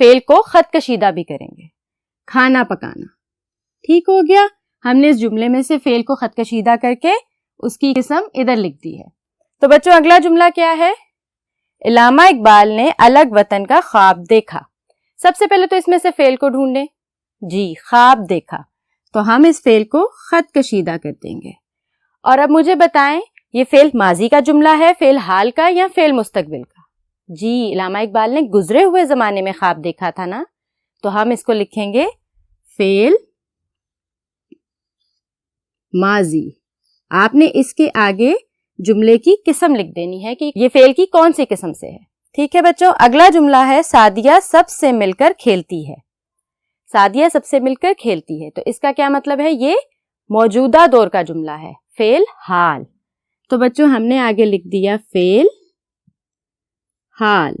فعل کو خط کشیدہ بھی کریں گے. کھانا پکانا. ٹھیک ہو گیا. ہم نے اس جملے میں سے فعل کو خط کشیدہ کر کے اس کی قسم ادھر لکھ دی ہے. تو بچوں اگلا جملہ کیا ہے؟ علامہ اقبال نے الگ وطن کا خواب دیکھا. سب سے پہلے تو اس میں سے فعل کو ڈھونڈیں. جی خواب دیکھا. تو ہم اس فعل کو خط کشیدہ کر دیں گے. اور اب مجھے بتائیں یہ فعل ماضی کا جملہ ہے، فعل حال کا یا فعل مستقبل کا؟ جی علامہ اقبال نے گزرے ہوئے زمانے میں خواب دیکھا تھا نا، تو ہم اس کو لکھیں گے فعل ماضی. آپ نے اس کے آگے جملے کی قسم لکھ دینی ہے کہ یہ فعل کی کون سی قسم سے ہے. ٹھیک ہے بچوں. اگلا جملہ ہے سعدیہ سب سے مل کر کھیلتی ہے. سعدیہ سب سے مل کر کھیلتی ہے، تو اس کا کیا مطلب ہے؟ یہ موجودہ دور کا جملہ ہے، فعل حال. تو بچوں ہم نے آگے لکھ دیا فعل حال.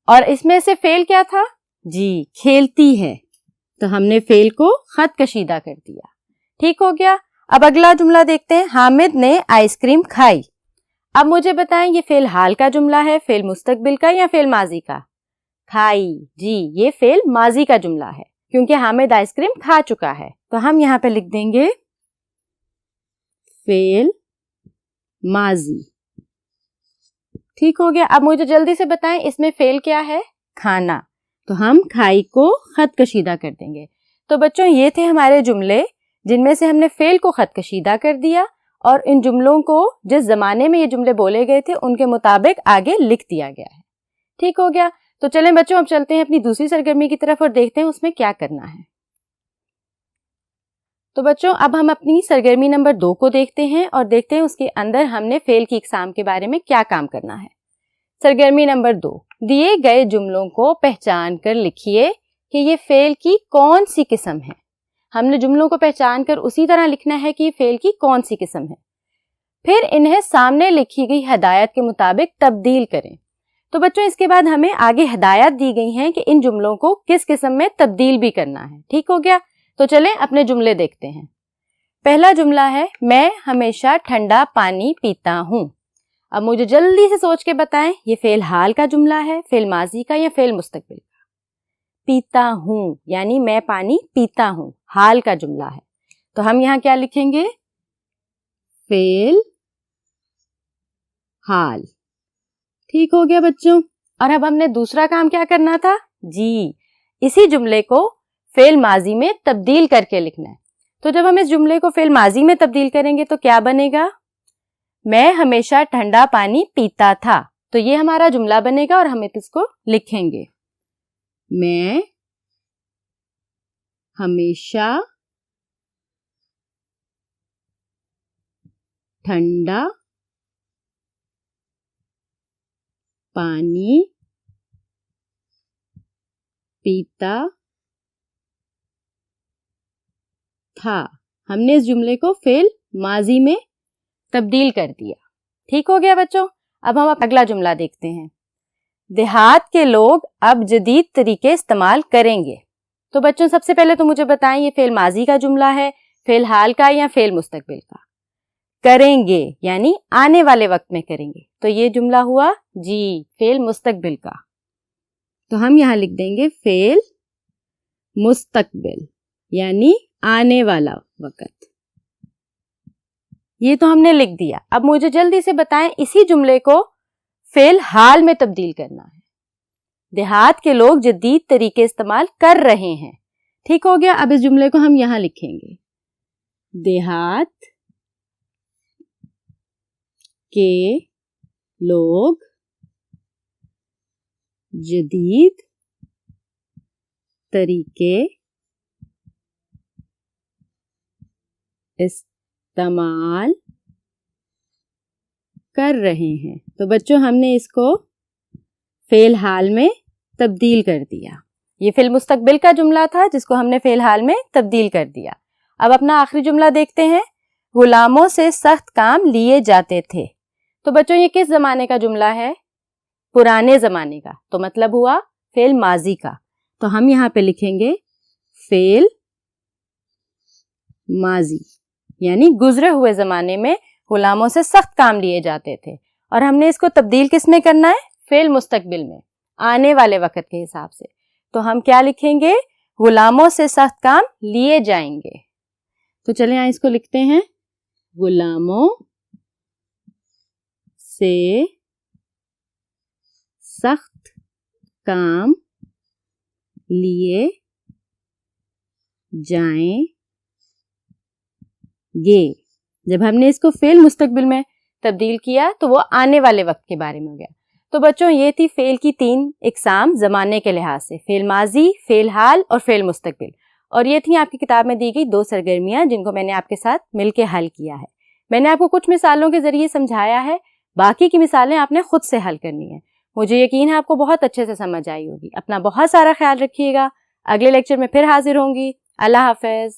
اور اس میں سے فعل کیا تھا؟ جی کھیلتی ہے. تو ہم نے فعل کو خط کشیدہ کر دیا. ٹھیک ہو گیا. اب اگلا جملہ دیکھتے ہیں. حامد نے آئس کریم کھائی. اب مجھے بتائیں یہ فعل حال کا جملہ ہے، فعل مستقبل کا یا فعل ماضی کا؟ کھائی. جی یہ فعل ماضی کا جملہ ہے کیونکہ حامد آئس کریم کھا چکا ہے. تو ہم یہاں پہ لکھ دیں گے فعل ماضی. ٹھیک ہو گیا. اب مجھے جلدی سے بتائیں اس میں فعل کیا ہے؟ کھانا. تو ہم کھائی کو خط کشیدہ کر دیں گے. تو بچوں یہ تھے ہمارے جملے جن میں سے ہم نے فعل کو خط کشیدہ کر دیا اور ان جملوں کو جس زمانے میں یہ جملے بولے گئے تھے ان کے مطابق آگے لکھ دیا گیا ہے. ٹھیک ہو گیا. تو چلیں بچوں اب چلتے ہیں اپنی دوسری سرگرمی کی طرف اور دیکھتے ہیں اس میں کیا کرنا ہے. تو بچوں اب ہم اپنی سرگرمی نمبر 2 کو دیکھتے ہیں اور دیکھتے ہیں اس کے اندر ہم نے فعل کی اقسام کے بارے میں کیا کام کرنا ہے. سرگرمی نمبر 2. دیے گئے جملوں کو پہچان کر لکھیے کہ یہ فعل کی کون سی قسم ہے. ہم نے جملوں کو پہچان کر اسی طرح لکھنا ہے کہ یہ فعل کی کون سی قسم ہے. پھر انہیں سامنے لکھی گئی ہدایت کے مطابق تبدیل کریں. تو بچوں اس کے بعد ہمیں آگے ہدایات دی گئی ہیں کہ ان جملوں کو کس قسم میں تبدیل بھی کرنا ہے. ٹھیک ہو گیا. تو چلیں اپنے جملے دیکھتے ہیں. پہلا جملہ ہے میں ہمیشہ ٹھنڈا پانی پیتا ہوں. اب مجھے جلدی سے سوچ کے بتائیں یہ فعل حال کا جملہ ہے، فعل ماضی کا یا فعل مستقبل کا؟ پیتا ہوں یعنی میں پانی پیتا ہوں، حال کا جملہ ہے. تو ہم یہاں کیا لکھیں گے؟ فعل حال. ٹھیک ہو گیا بچوں. اور اب ہم نے دوسرا کام کیا کرنا تھا؟ جی اسی جملے کو فعل ماضی میں تبدیل کر کے لکھنا ہے. تو جب ہم اس جملے کو فعل ماضی میں تبدیل کریں گے تو کیا بنے گا؟ میں ہمیشہ ٹھنڈا پانی پیتا تھا. تو یہ ہمارا جملہ بنے گا اور ہم اس کو لکھیں گے میں ہمیشہ ٹھنڈا پانی پیتا تھا. ہم نے اس جملے کو فعل ماضی میں تبدیل کر دیا. ٹھیک ہو گیا بچوں. اب ہم اگلا جملہ دیکھتے ہیں. دیہات کے لوگ اب جدید طریقے استعمال کریں گے. تو بچوں سب سے پہلے تو مجھے بتائیں یہ فعل ماضی کا جملہ ہے، فعل حال کا یا فعل مستقبل کا؟ کریں گے یعنی آنے والے وقت میں کریں گے. تو یہ جملہ ہوا جی فعل مستقبل کا. تو ہم یہاں لکھ دیں گے فعل مستقبل یعنی آنے والا وقت. یہ تو ہم نے لکھ دیا. اب مجھے جلدی سے بتائیں اسی جملے کو فعل حال میں تبدیل کرنا ہے. دیہات کے لوگ جدید طریقے استعمال کر رہے ہیں. ٹھیک ہو گیا. اب اس جملے کو ہم یہاں لکھیں گے دیہات کے لوگ جدید طریقے استعمال کر رہے ہیں. تو بچوں ہم نے اس کو فعل حال میں تبدیل کر دیا. یہ فعل مستقبل کا جملہ تھا جس کو ہم نے فعل حال میں تبدیل کر دیا. اب اپنا آخری جملہ دیکھتے ہیں. غلاموں سے سخت کام لیے جاتے تھے. تو بچوں یہ کس زمانے کا جملہ ہے؟ پرانے زمانے کا. تو مطلب ہوا فعل ماضی کا. تو ہم یہاں پہ لکھیں گے فعل ماضی یعنی گزرے ہوئے زمانے میں غلاموں سے سخت کام لیے جاتے تھے. اور ہم نے اس کو تبدیل کس میں کرنا ہے؟ فعل مستقبل میں. آنے والے وقت کے حساب سے. تو ہم کیا لکھیں گے؟ غلاموں سے سخت کام لیے جائیں گے. تو چلیں اس کو لکھتے ہیں. غلاموں سے سخت کام لیے جائیں گے. جب ہم نے اس کو فعل مستقبل میں تبدیل کیا تو وہ آنے والے وقت کے بارے میں ہو گیا. تو بچوں یہ تھی فعل کی 3 اقسام زمانے کے لحاظ سے، فعل ماضی، فعل حال اور فعل مستقبل. اور یہ تھیں آپ کی کتاب میں دی گئی 2 سرگرمیاں جن کو میں نے آپ کے ساتھ مل کے حل کیا ہے. میں نے آپ کو کچھ مثالوں کے ذریعے سمجھایا ہے، باقی کی مثالیں آپ نے خود سے حل کرنی ہیں. مجھے یقین ہے آپ کو بہت اچھے سے سمجھ آئی ہوگی. اپنا بہت سارا خیال رکھیے گا. اگلے لیکچر میں پھر حاضر ہوں گی. اللہ حافظ.